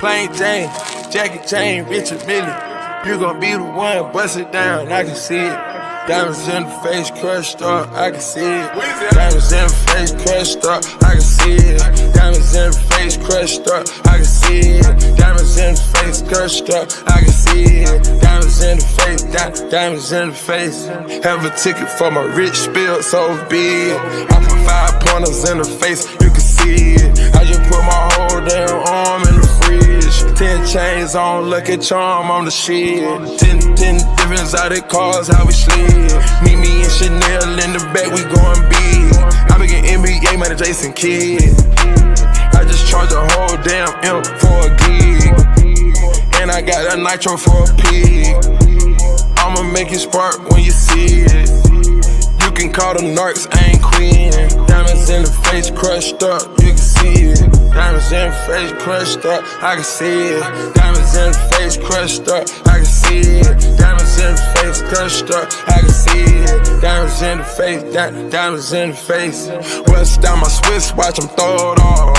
Plain Jane, Jackie Jane, Richard Mille. You gon' be the one, bust it down, I can see it. Diamonds in the face, crushed up, I can see it. Diamonds in the face, crushed up, I can see it. Diamonds in the face, crushed up, I can see it. Diamonds in the face, crushed up, I can see it. Diamonds in the face, diamonds in the face. Have a ticket for my rich spill so big. I put 5 pointers in the face, you can see it. I just put my whole damn arm in the fridge. 10 chains on, Lucky Charm on the shit. 10 different exotic cars, how we slid. Meet me in Chanel in the back, we going big. I be getting NBA, man, Jason Kidd. I just charge a whole damn M for a gig. And I got that nitro for a pig. I'ma make it spark when you see it. You can call them narcs, I ain't queen. Diamonds in the face, crushed up, you can see it. Diamonds in the face, crushed up, I can see it. Diamonds in the face, crushed up, I can see it. Diamonds in the face, crushed up, I can see it. Diamonds in the face, diamonds in the face. Bust down my Swiss watch, I'm throw it off.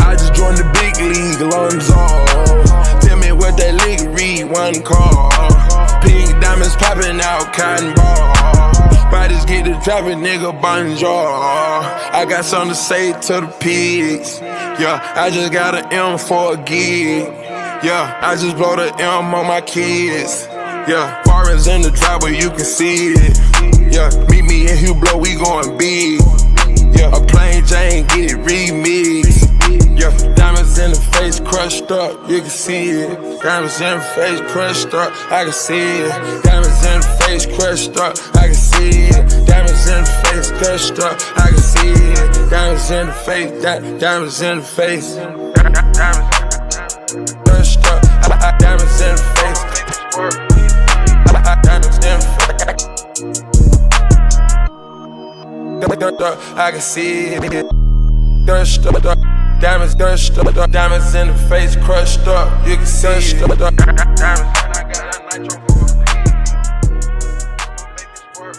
I just joined the big league, Lonzo. Tell me what that league read, one call. Pink diamonds popping out, cotton ball. Bodies get to dropping, nigga, bonjour. I got something to say to the pigs. Yeah, I just got an M for a gig. Yeah, I just blow the M on my kids. Yeah, foreigns in the driveway, you can see it. Yeah, meet me in Hublot, we going big. Yeah, a plain Jane, get it remixed. Yeah, diamonds in the face, crushed up, you can see it. Diamonds in the face, crushed up, I can see it. Diamonds in the face, crushed up, I can see it. Diamonds in the face, crushed up, I can see it. Diamonds in the face, diamonds in the face. Diamonds crushed up, diamonds in the face. Diamonds in the face. I can see it. Crushed up. Diamonds crushed up, diamonds in the face, crushed up, you can see it. Diamonds, I got that nitro for a pig. I'ma make this work.